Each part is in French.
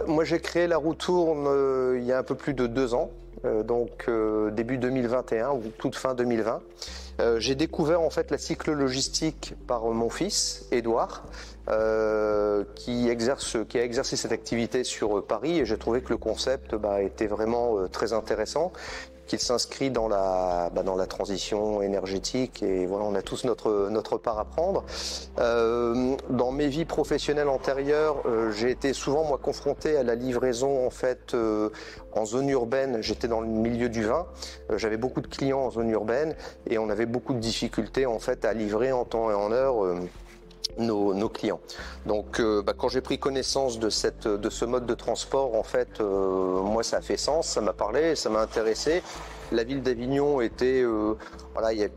moi j'ai créé la roue tourne il y a un peu plus de 2 ans, début 2021 ou toute fin 2020. J'ai découvert en fait la cyclo-logistique par mon fils, Édouard, qui a exercé cette activité sur Paris, et j'ai trouvé que le concept était vraiment très intéressant, qu'il s'inscrit dans la transition énergétique, et voilà, on a tous notre part à prendre. Dans mes vies professionnelles antérieures, j'ai été souvent moi confronté à la livraison en fait en zone urbaine. J'étais dans le milieu du vin, j'avais beaucoup de clients en zone urbaine et on avait beaucoup de difficultés en fait à livrer en temps et en heure nos clients. Donc quand j'ai pris connaissance de ce mode de transport, en fait moi ça a fait sens, ça m'a parlé, ça m'a intéressé. La ville d'Avignon était voilà, il y a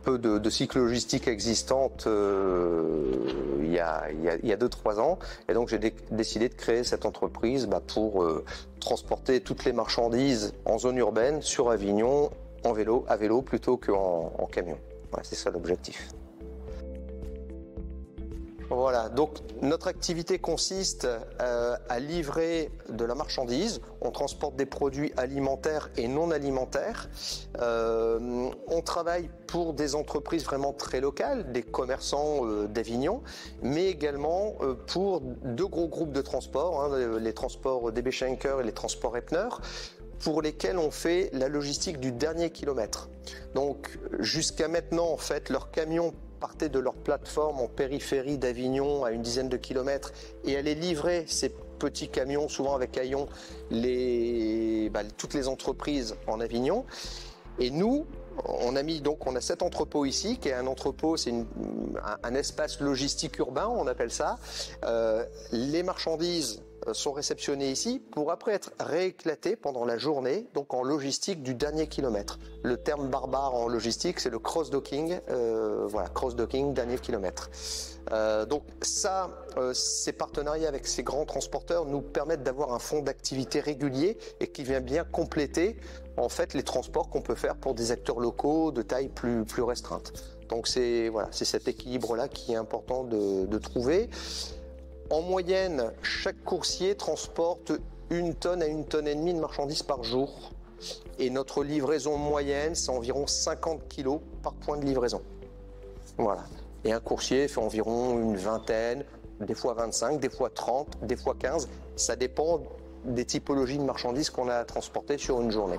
peu de cyclo-logistique existante il y a 2-3 ans, et donc j'ai décidé de créer cette entreprise pour transporter toutes les marchandises en zone urbaine sur Avignon à vélo plutôt qu'en camion. Voilà, c'est ça l'objectif. Voilà, donc notre activité consiste à livrer de la marchandise. On transporte des produits alimentaires et non alimentaires. On travaille pour des entreprises vraiment très locales, des commerçants d'Avignon, mais également pour 2 gros groupes de transport, les transports DB Schenker et les transports Epner, pour lesquels on fait la logistique du dernier kilomètre. Donc jusqu'à maintenant, en fait, leurs camions partaient de leur plateforme en périphérie d'Avignon à une dizaine de kilomètres et allaient livrer ces petits camions, souvent avec haillons, toutes les entreprises en Avignon. Et nous, on a cet entrepôt ici, qui est un entrepôt, c'est un espace logistique urbain, on appelle ça. Les marchandises sont réceptionnées ici pour après être rééclatées pendant la journée, donc en logistique du dernier kilomètre. Le terme barbare en logistique, c'est le cross-docking, cross-docking, dernier kilomètre. Donc ça, ces partenariats avec ces grands transporteurs nous permettent d'avoir un fonds d'activité régulier et qui vient bien compléter en fait les transports qu'on peut faire pour des acteurs locaux de taille plus restreinte. Donc c'est cet équilibre-là qui est important de trouver. En moyenne, chaque coursier transporte 1 tonne à 1,5 tonnes de marchandises par jour. Et notre livraison moyenne, c'est environ 50 kilos par point de livraison. Voilà. Et un coursier fait environ une vingtaine, des fois 25, des fois 30, des fois 15. Ça dépend des typologies de marchandises qu'on a à transporter sur une journée.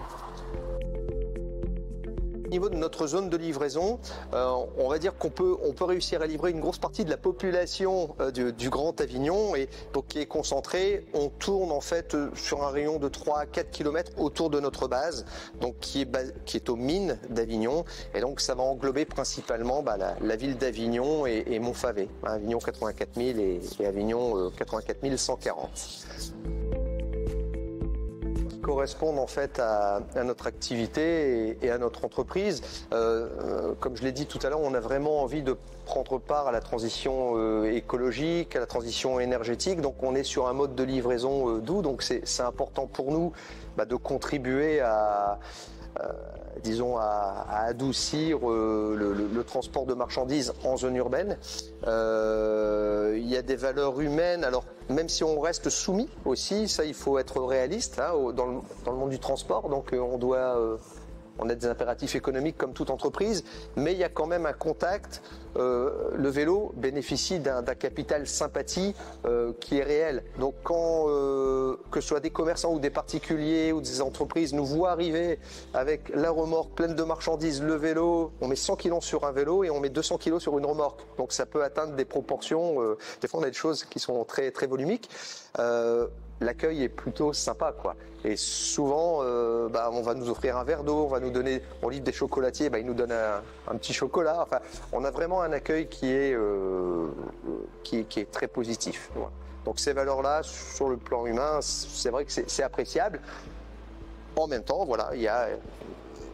Au niveau de notre zone de livraison, on va dire qu'on peut réussir à livrer une grosse partie de la population du Grand Avignon, et donc qui est concentrée. On tourne en fait sur un rayon de 3 à 4 km autour de notre base, donc qui est aux mines d'Avignon, et donc ça va englober principalement la ville d'Avignon et Montfavet, Avignon 84 000 et Avignon 84 140. Correspondent en fait à notre activité et à notre entreprise. Comme je l'ai dit tout à l'heure, on a vraiment envie de prendre part à la transition écologique, à la transition énergétique. Donc on est sur un mode de livraison doux. Donc c'est important pour nous de contribuer à adoucir le transport de marchandises en zone urbaine. Il y a des valeurs humaines, alors même si on reste soumis aussi, ça il faut être réaliste dans le monde du transport, donc on a des impératifs économiques comme toute entreprise, mais il y a quand même un contact. Le vélo bénéficie d'un capital sympathie qui est réel. Donc quand que ce soit des commerçants ou des particuliers ou des entreprises nous voient arriver avec la remorque pleine de marchandises, le vélo, on met 100 kilos sur un vélo et on met 200 kilos sur une remorque. Donc ça peut atteindre des proportions, des fois on a des choses qui sont très, très volumiques. L'accueil est plutôt sympa, quoi. Et souvent, on va nous offrir un verre d'eau, on livre des chocolatiers, ils nous donnent un petit chocolat. Enfin, on a vraiment un accueil qui est très positif. Voilà. Donc ces valeurs-là, sur le plan humain, c'est vrai que c'est appréciable. En même temps, voilà,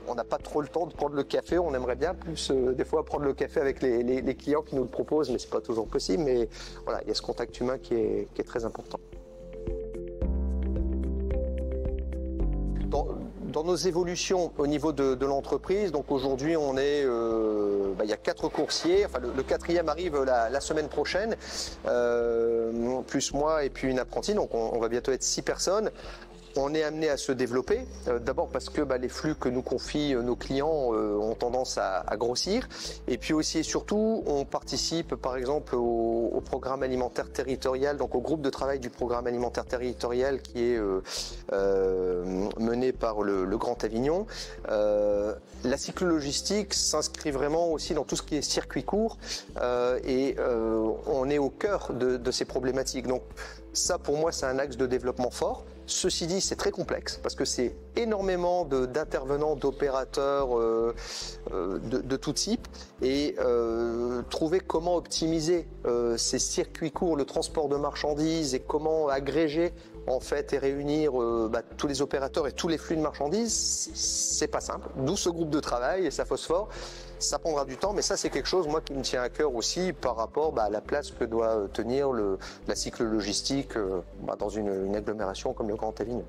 on n'a pas trop le temps de prendre le café. On aimerait bien plus, des fois, prendre le café avec les clients qui nous le proposent, mais c'est pas toujours possible. Mais voilà, il y a ce contact humain qui est très important. dans nos évolutions au niveau de l'entreprise, donc aujourd'hui on est, il y a 4 coursiers, enfin le 4e arrive la semaine prochaine, plus moi et puis une apprentie, donc on va bientôt être 6 personnes. On est amené à se développer, d'abord parce que les flux que nous confient nos clients ont tendance à grossir, et puis aussi et surtout on participe par exemple au programme alimentaire territorial, donc au groupe de travail du programme alimentaire territorial qui est mené par le Grand Avignon. La cyclo-logistique s'inscrit vraiment aussi dans tout ce qui est circuit court, et on est au cœur de ces problématiques. Donc ça pour moi c'est un axe de développement fort. Ceci dit, c'est très complexe parce que c'est énormément d'intervenants, d'opérateurs de tout type, et trouver comment optimiser ces circuits courts, le transport de marchandises, et comment agréger en fait et réunir tous les opérateurs et tous les flux de marchandises, c'est pas simple. D'où ce groupe de travail et ça phosphore. Ça prendra du temps, mais ça c'est quelque chose moi qui me tient à cœur aussi par rapport à la place que doit tenir la cycle logistique dans une agglomération comme le Grand Avignon.